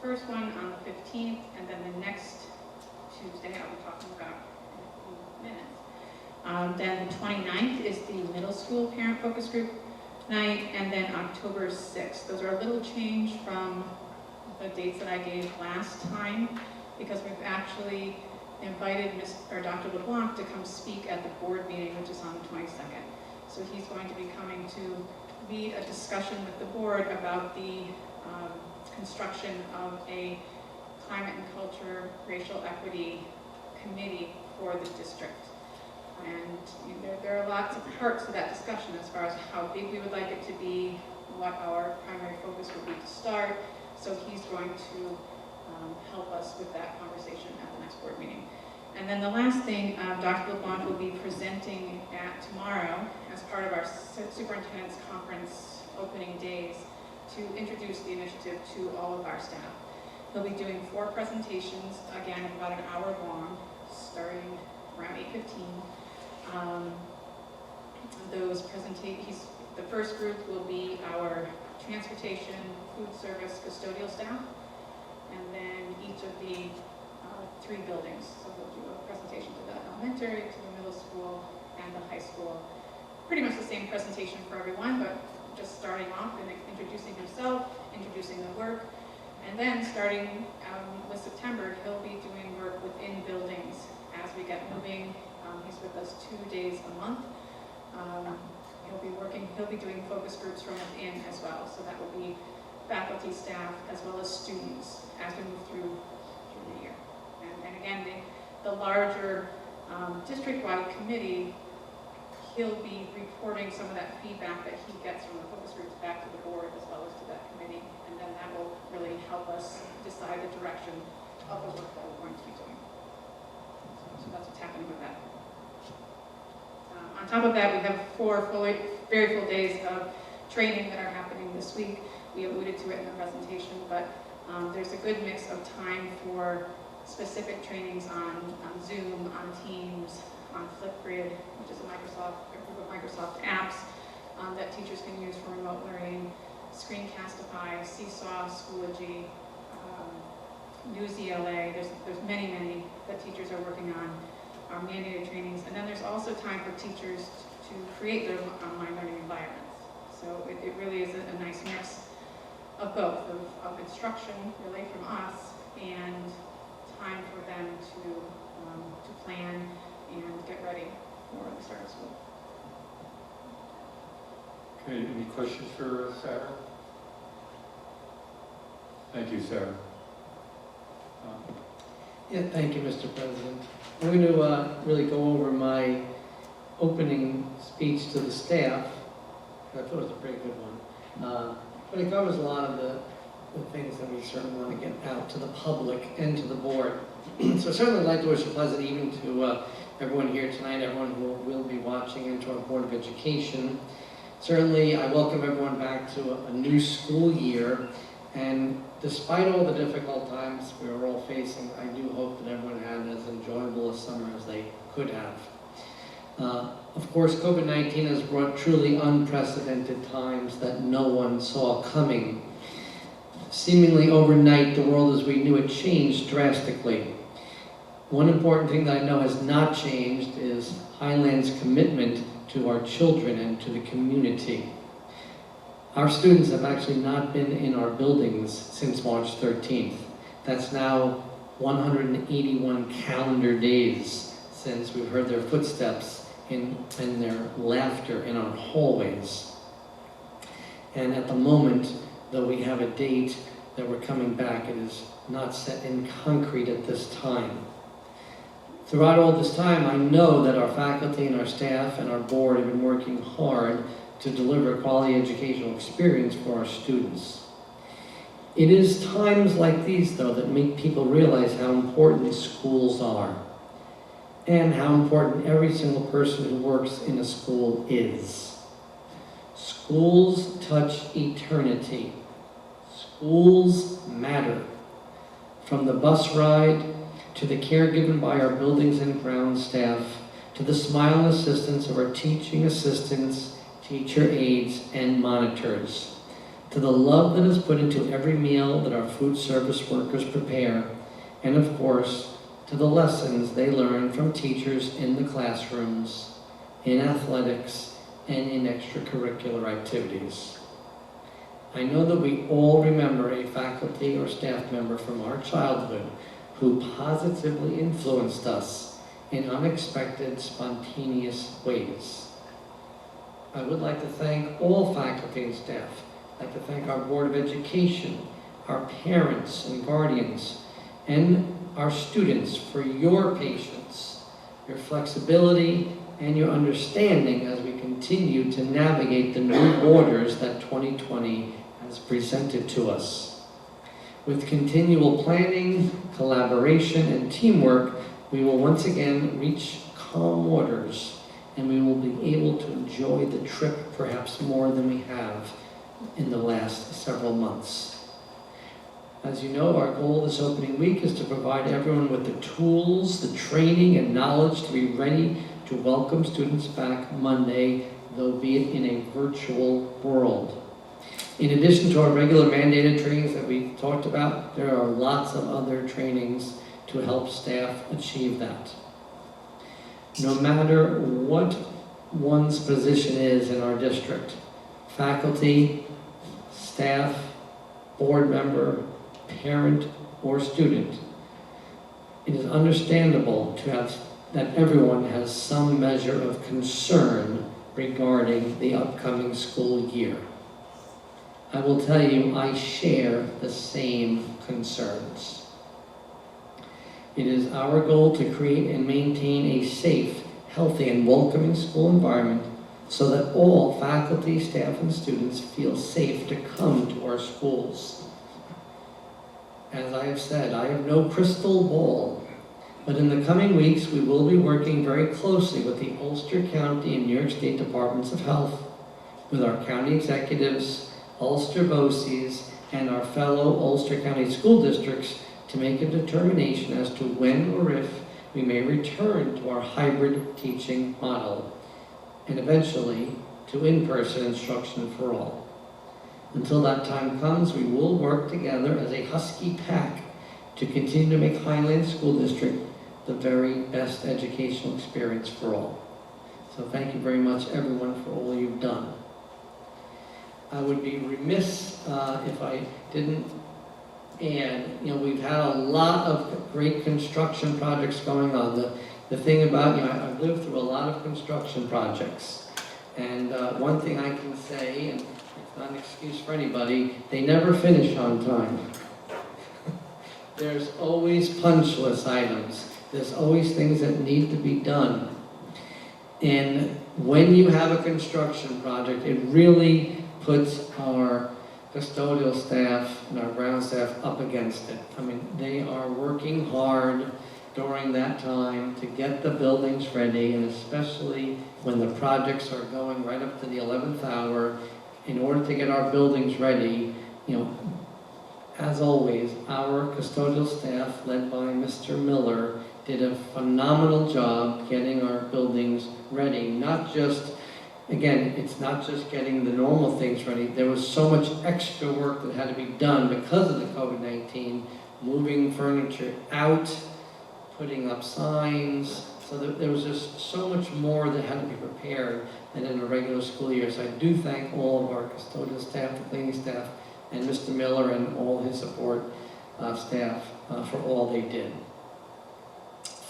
first one on the 15th, and then the next Tuesday I'll be talking about in a few minutes. Then the 29th is the middle school parent focus group night, and then October 6th. Those are a little change from the dates that I gave last time, because we've actually invited Dr. LeBlanc to come speak at the board meeting, which is on the 22nd. So he's going to be coming to lead a discussion with the board about the construction of a climate and culture, racial equity committee for the district. And you know, there are lots of parts to that discussion as far as how big we would like it to be, what our primary focus would be to start. So he's going to help us with that conversation at the next board meeting. And then the last thing, Dr. LeBlanc will be presenting at tomorrow as part of our superintendent's conference opening days to introduce the initiative to all of our staff. He'll be doing 4 presentations, again, about an hour long, starting around 8:15. The first group will be our transportation, food service, custodial staff, and then each of the 3 buildings. So we'll do a presentation to the elementary, to the middle school, and the high school. Pretty much the same presentation for everyone, but just starting off and introducing himself, introducing the work, and then starting with September, he'll be doing work within buildings as we get moving. He's with us 2 days a month. He'll be doing focus groups from within as well. So that will be faculty, staff, as well as students as we move through the year. And again, the larger district-wide committee, he'll be reporting some of that feedback that he gets from the focus groups back to the board as well as to that committee. And then that will really help us decide the direction of the work that we're going to be doing. So that's what's happening with that. On top of that, we have 4 very full days of training that are happening this week. We alluded to it in the presentation, but there's a good mix of time for specific trainings on Zoom, on Teams, on Flipgrid, which is a group of Microsoft apps that teachers can use for remote learning, Screencastify, Seesaw, Schoology, Newsela. There's many that teachers are working on. Our mandated trainings, and then there's also time for teachers to create their online learning environments. So it really is a nice mix of both, of instruction really from us and time for them to plan and get ready for the start of school. Okay, any questions for Sarah? Thank you, Sarah. Yeah, thank you, Mr. President. I'm going to really go over my opening speech to the staff. I thought it was a pretty good one. But it covers a lot of the things that we certainly want to get out to the public and to the board. So I certainly like to wish a pleasant evening to everyone here tonight, everyone who will be watching, and to our Board of Education. Certainly, I welcome everyone back to a new school year. And despite all the difficult times we are all facing, I do hope that everyone had as enjoyable a summer as they could have. Of course, COVID-19 has brought truly unprecedented times that no one saw coming. Seemingly overnight, the world as we knew it changed drastically. One important thing that I know has not changed is Highland's commitment to our children and to the community. Our students have actually not been in our buildings since March 13th. That's now 181 calendar days since we've heard their footsteps and their laughter in our hallways. And at the moment, though we have a date that we're coming back, it is not set in concrete at this time. Throughout all this time, I know that our faculty and our staff and our board have been working hard to deliver a quality educational experience for our students. It is times like these, though, that make people realize how important schools are and how important every single person who works in a school is. Schools touch eternity. Schools matter. From the bus ride, to the care given by our buildings and ground staff, to the smile and assistance of our teaching assistants, teacher aides, and monitors, to the love that is put into every meal that our food service workers prepare, and of course, to the lessons they learn from teachers in the classrooms, in athletics, and in extracurricular activities. I know that we all remember a faculty or staff member from our childhood who positively influenced us in unexpected, spontaneous ways. I would like to thank all faculty and staff I'd like to thank our Board of Education, our parents and guardians, and our students for your patience, your flexibility, and your understanding as we continue to navigate the new waters that 2020 has presented to us. With continual planning, collaboration, and teamwork, we will once again reach calm waters, and we will be able to enjoy the trip perhaps more than we have in the last several months. As you know, our goal this opening week is to provide everyone with the tools, the training, and knowledge to be ready to welcome students back Monday, though be it in a virtual world. In addition to our regular mandated trainings that we talked about, there are lots of other trainings to help staff achieve that. No matter what one's position is in our district, faculty, staff, board member, parent, or student, it is understandable to have that everyone has some measure of concern regarding the upcoming school year. I will tell you, I share the same concerns. It is our goal to create and maintain a safe, healthy, and welcoming school environment so that all faculty, staff, and students feel safe to come to our schools. As I have said, I have no crystal ball, but in the coming weeks, we will be working very closely with the Ulster County and New York State Departments of Health, with our county executives, Ulster BOCES, and our fellow Ulster County school districts to make a determination as to when or if we may return to our hybrid teaching model, and eventually to in-person instruction for all. Until that time comes, we will work together as a husky pack to continue to make Highland School District the very best educational experience for all. So thank you very much, everyone, for all you've done. I would be remiss if I didn't add, we've had a lot of great construction projects going on. The thing about, I've lived through a lot of construction projects. And one thing I can say, and it's not an excuse for anybody, they never finish on time. There's always punch list items. There's always things that need to be done. And when you have a construction project, it really puts our custodial staff and our ground staff up against it. I mean, they are working hard during that time to get the buildings ready, and especially when the projects are going right up to the 11th hour, in order to get our buildings ready, as always, our custodial staff, led by Mr. Miller, did a phenomenal job getting our buildings ready. Not just, again, it's not just getting the normal things ready. There was so much extra work that had to be done because of the COVID-19, moving furniture out, putting up signs. So there was just so much more that had to be prepared than in a regular school year. So I do thank all of our custodial staff, the cleaning staff, and Mr. Miller and all his support staff for all they did.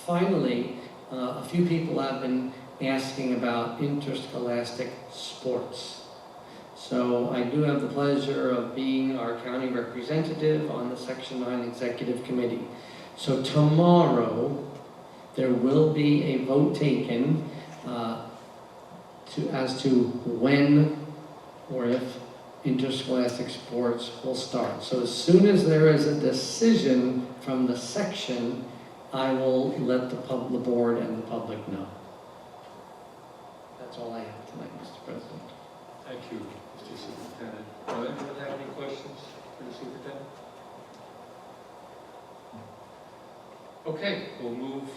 Finally, a few people have been asking about interscholastic sports. So I do have the pleasure of being our county representative on the Section 9 Executive Committee. So tomorrow, there will be a vote taken as to when or if interscholastic sports will start. So as soon as there is a decision from the section, I will let the board and the public know. That's all I have tonight, Mr. President. Thank you, Mr. Superintendent. Anyone have any questions for the superintendent? Okay, we'll move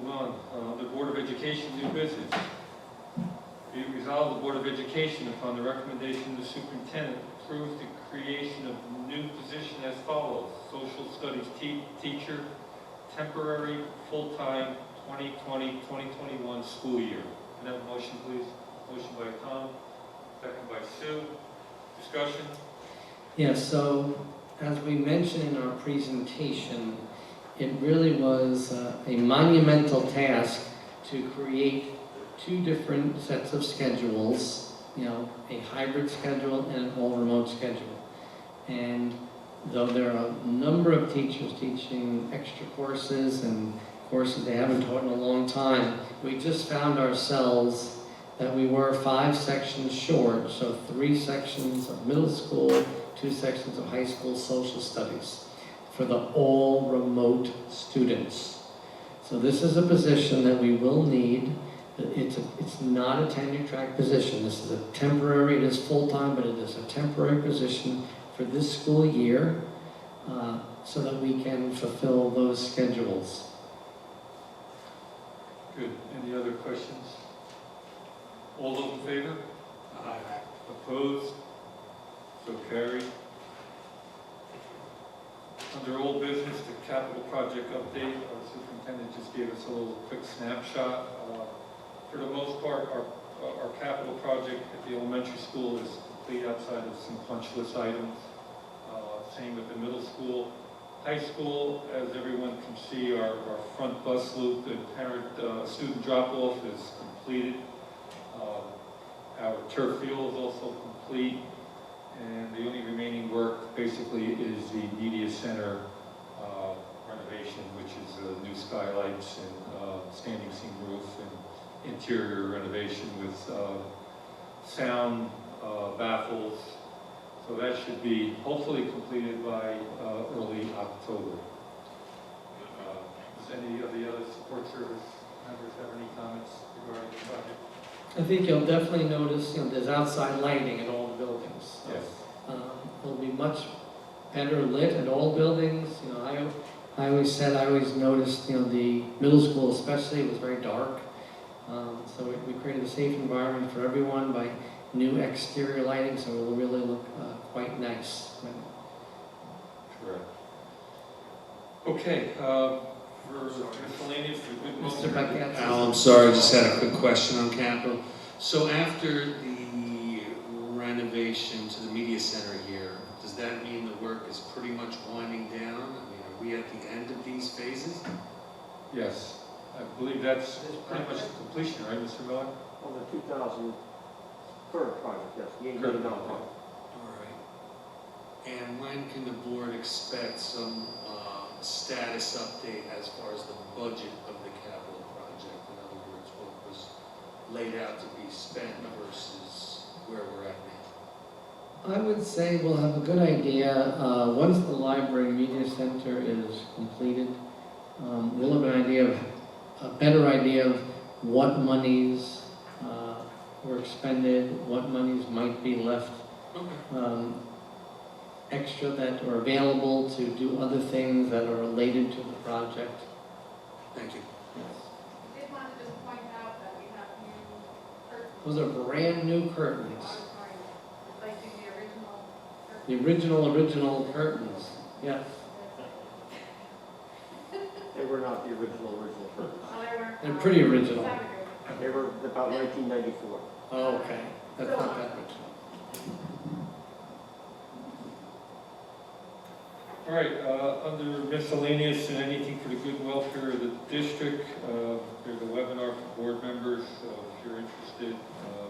on. The Board of Education, new business. Be it resolved, the Board of Education, upon the recommendation of the superintendent, approves the creation of a new position as follows: social studies teacher, temporary, full-time, 2020-2021 school year. Can I have a motion, please? Motion by Tom, second by Sue. Discussion? Yes, so as we mentioned in our presentation, it really was a monumental task to create two different sets of schedules a hybrid schedule and an all-remote schedule. And though there are a number of teachers teaching extra courses and courses they haven't taught in a long time, we just found ourselves that we were 5 sections short, so 3 sections of middle school, 2 sections of high school social studies for the all-remote students. So this is a position that we will need. It's not a tenure track position. This is a temporary, it is full-time, but it is a temporary position for this school year so that we can fulfill those schedules. Good. Any other questions? All those in favor? Aye. Opposed? So carried. Under old business, the capital project update, our superintendent just gave us a little quick snapshot. For the most part, our capital project at the elementary school is complete outside of some punch list items. Same with the middle school. High school, as everyone can see, our front bus loop, the student drop-off is completed. Our turf field is also complete. And the only remaining work basically is the media center renovation, which is new skylights and standing seam roof and interior renovation with sound baffles. So that should be hopefully completed by early October. Does any of the other support service members have any comments regarding the project? I think you'll definitely notice, there's outside lighting in all the buildings. Yes. It'll be much better lit at all buildings. I always noticed, the middle school especially, it was very dark. So we created a safe environment for everyone by new exterior lighting, so it will really look quite nice. Correct. Okay, for miscellaneous, Mr. Beckett? Al, I'm sorry, I just had a quick question on capital. So after the renovation to the media center here, does that mean the work is pretty much winding down? I mean, are we at the end of these phases? yes, I believe that's pretty much completion, right, Mr. Miller? On the 2000 current project, yes, the $8 million project. All right. And when can the board expect some status update as far as the budget of the capital project? In other words, what was laid out to be spent versus where we're at now? I would say we'll have a good idea, once the library media center is completed, we'll have a better idea of what monies were expended, what monies might be left extra that are available to do other things that are related to the project. Thank you. I did want to just point out that we have new curtains. Those are brand new curtains. Replacing the original curtains. The original curtains, yes. They were not the original curtains. Oh, they were. They're pretty original. They were about 1994. Oh, okay, that's not that original. All right, under miscellaneous and anything for the good welfare of the district, there's a webinar for board members. If you're interested,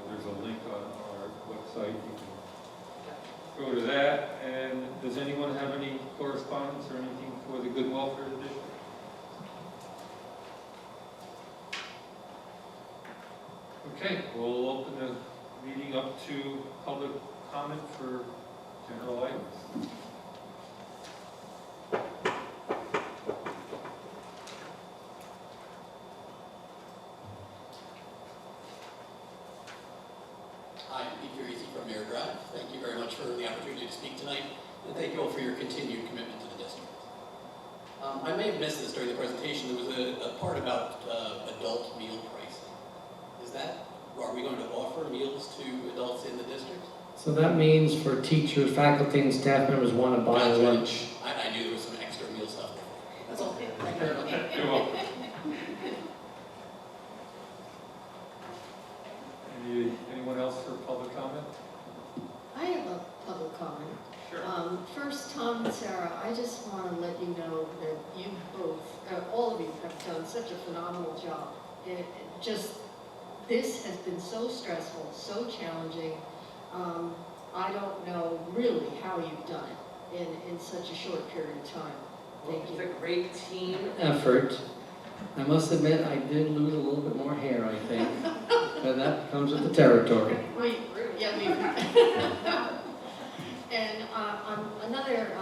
there's a link on our website. You can go to that. And does anyone have any correspondence or anything for the good welfare of the district? Okay, we'll open the meeting up to public comment for general items. Hi, I'm Pete Carisi from Mayor Drive. Thank you very much for the opportunity to speak tonight, and thank you all for your continued commitment to the district. I may have missed this during the presentation. There was a part about adult meal pricing. Are we going to offer meals to adults in the district? So that means for teachers, faculty, and staff members want to buy Gotcha. lunch. I knew there was some extra meal stuff. That's all. Thank you very much. You're welcome. Anyone else for public comment? I have a public comment. Sure. First, Tom and Sarah, I just want to let you know that you both, all of you have done such a phenomenal job. Just this has been so stressful, so challenging. I don't know really how you've done it in such a short period of time. Thank It's you. a great team effort. I must admit, I did lose a little bit more hair, I think, but that comes with the territory. And on another,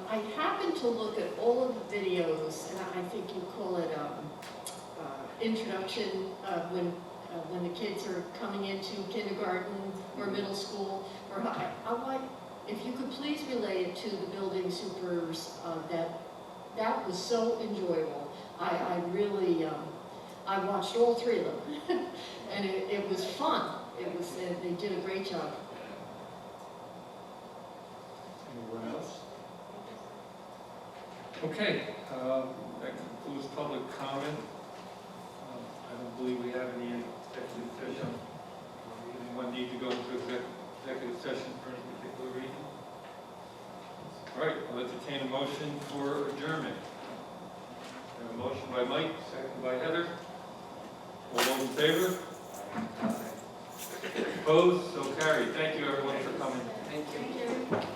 I happened to look at all of the videos, and I think you call it introduction, when the kids are coming into kindergarten or middle school, or I'm like, if you could please relay it to the building supers, that was so enjoyable. I really, I watched all three of them, and it was fun. They did a great job. Anyone else? Okay, that concludes public comment. I don't believe we have any executive session. Anyone need to go into executive session for any particular reason? All right, I'll entertain a motion for adjournment. We have a motion by Mike, second by Heather. All those in favor? Opposed? So carried. Thank you, everyone, for coming. Thank you.